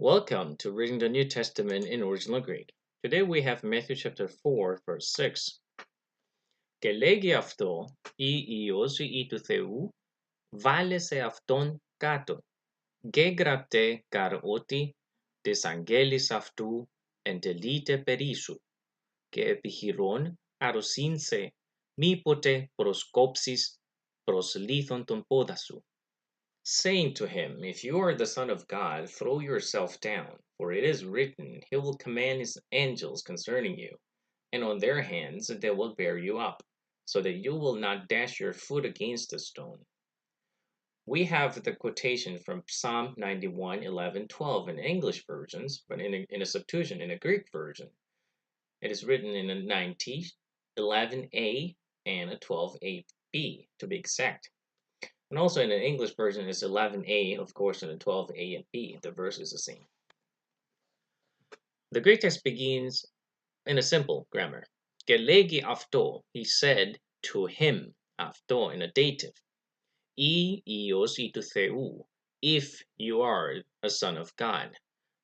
Welcome to reading the New Testament in original Greek. Today we have Matthew chapter 4, verse 6. Και λέγει αυτό, ή Υιός ή του Θεού, βάλε σε αυτόν κάτω. Και γραπτέ καρ ότι, της αγγέλης αυτού εντελείται περί σου. Και επιχειρών αρρωσύνσε, μήποτε προσκόψεις προς λίθον τον πόδα σου. Saying to him, If you are the Son of God, throw yourself down, for it is written, He will command His angels concerning you, and on their hands they will bear you up, so that you will not dash your foot against a stone. We have the quotation from Psalm 91, 11, 12 in English versions, but in a Septuagint, in a Greek version, it is written in a 90, 11a, and a 12ab, to be exact. And also in the English version is 11a, of course, and the 12a and b. The verse is the same. The Greek text begins in a simple grammar. Και λέγει αυτό, he said to him, αυτό in a dative. Ή Υιός ή του Θεού, if you are a son of God.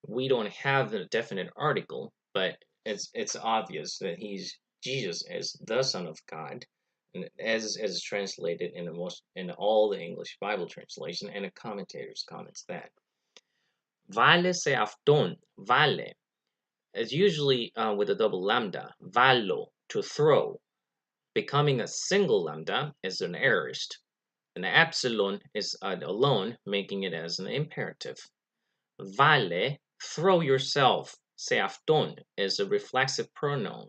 We don't have a definite article, but it's obvious that Jesus is the Son of God. As translated in all the English Bible translation, and the commentators comments that. Vale se afton, vale, is usually with a double lambda, valo, to throw. Becoming a single lambda is an aorist. An epsilon is alone, making it as an imperative. Vale, throw yourself. Se afton is a reflexive pronoun.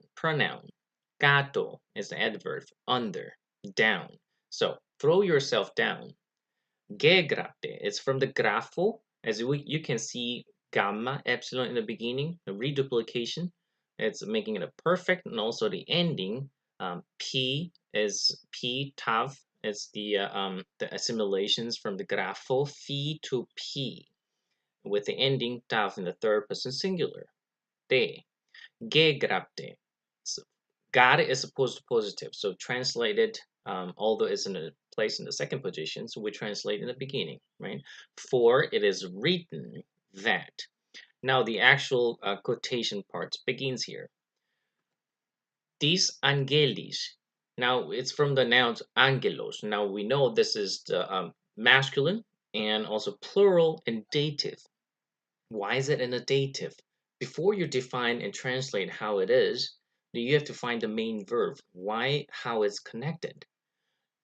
Kato is the adverb, under, down. So, throw yourself down. Gegrapte, it's from the grapho, as you can see gamma, epsilon in the beginning, the reduplication. It's making it a perfect, and also the ending, p is p, tav, it's the assimilations from the grapho, phi to p, with the ending tav in the third person singular. Te, gegrapte. So, God is opposed to positive, so translated, although it's in a place in the second position, so we translate in the beginning, right? For it is written that. Now the actual quotation part begins here. Dis angelis. Now it's from the nouns angelos. Now we know this is the masculine and also plural and dative. Why is it in a dative? Before you define and translate how it is, you have to find the main verb, how it's connected.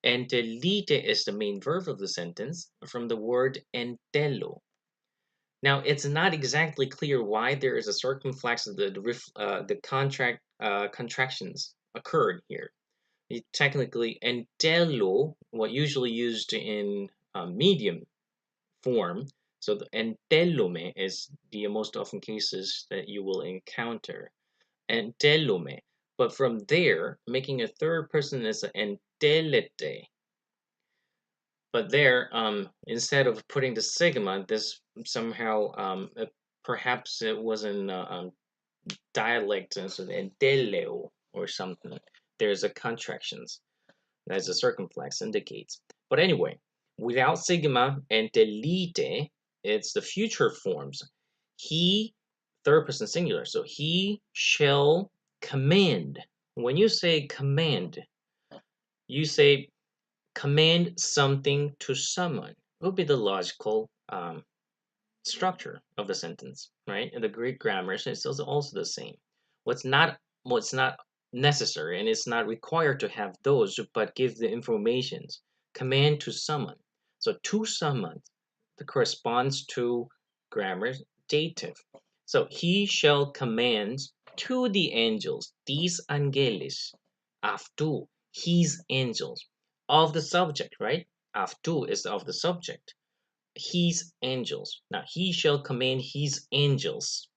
Entelite is the main verb of the sentence from the word entelo. Now, it's not exactly clear why there is a circumflex of the contractions occurred here. Technically, entelo, what usually used in medium form, so the entelome is the most often cases that you will encounter. Entelome. But from there, making a third person is entelete. But there, instead of putting the sigma, this somehow, perhaps it was in dialect, so enteleo or something. There's a contractions, as a circumflex indicates. But anyway, without sigma and delete, it's the future forms. He, third person singular, so he shall command. When you say command, you say command something to someone. It would be the logical structure of the sentence, right? In the Greek grammar, it's also the same. What's not necessary and it's not required to have those, but give the informations. Command to someone. So to someone, that corresponds to grammar dative. So he shall command to the angels, these angelis, aftu, his angels, of the subject, right? Aftu is of the subject. His angels. Now he shall command his angels.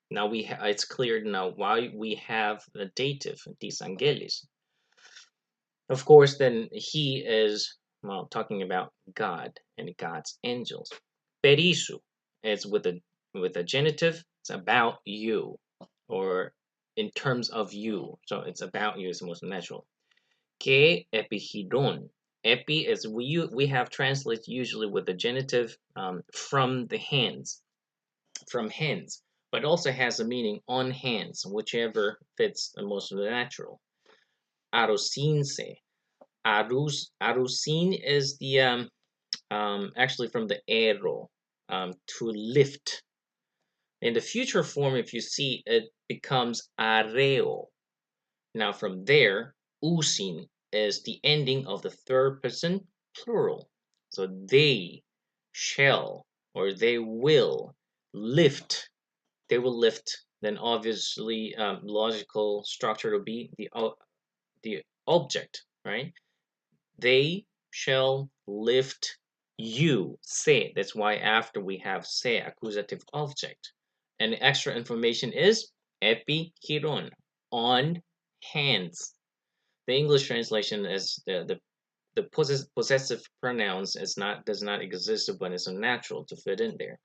Now it's clear now why we have the dative, these angelis. Of course, then he is, well, talking about God and God's angels. Perisu is with a genitive. It's about you, or in terms of you. So it's about you is the most natural. Que epihidon. Epi is we have translated usually with the genitive from the hands. from hands, but also has a meaning on hands, whichever fits the most natural. Arusinse. Arusin is the actually from the aero, to lift. In the future form, if you see, it becomes areo. Now from there, usin is the ending of the third person plural. So they shall, or they will lift. They will lift. Then obviously, logical structure will be the object, right? They shall lift you, se. That's why after we have se, accusative object. And the extra information is epichiron, on hands. The English translation is the possessive pronouns does not exist, but it's unnatural to fit in there.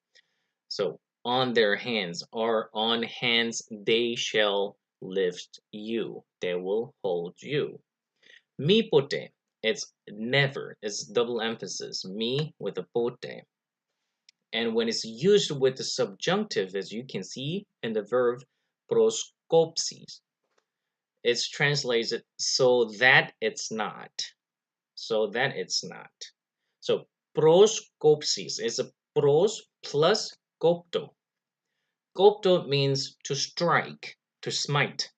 So on their hands, or on hands they shall lift you. They will hold you. Mi pote, it's never, it's double emphasis. Mi with a pote. And when it's used with the subjunctive, as you can see in the verb proskopsis, it's translated so that it's not. So that it's not. So proskopsis is a pros plus kopto. Kopto means to strike, to smite.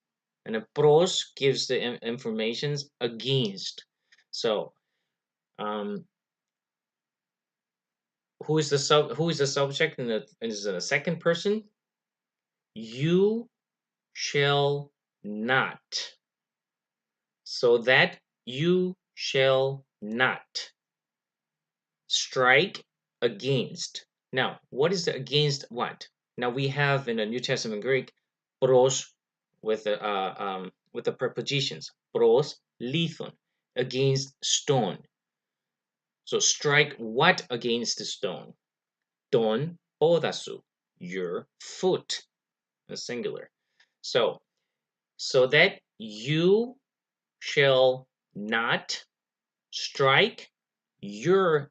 And a pros gives the informations against. So who is the subject in the second person? You shall not. So that you shall not strike against. Now, what is the against what? Now we have in the New Testament Greek pros with the prepositions pros lithon, against stone. So strike what against the stone? Ton podasu, your foot, a singular. So that you shall not strike your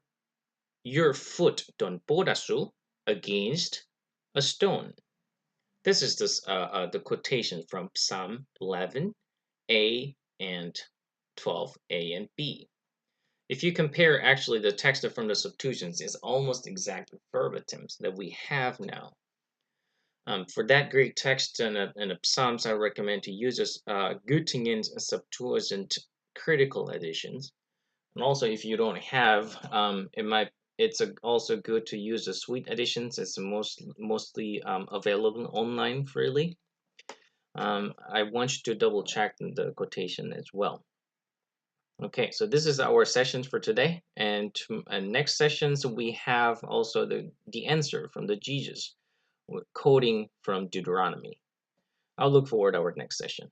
foot, ton podasu, against a stone. This is the quotation from Psalm 11a and 12a and b. If you compare actually the text from the Septuagint, it's almost exactly verbatim that we have now. For that Greek text and the Psalms, I recommend to use Göttingen's Septuagint critical editions. And also, if you don't have, it's also good to use the Sweet editions. It's mostly available online freely. I want you to double check the quotation as well. Okay, so this is our sessions for today, and next sessions we have also the answer from the Jesus, quoting from Deuteronomy. I'll look forward to our next session.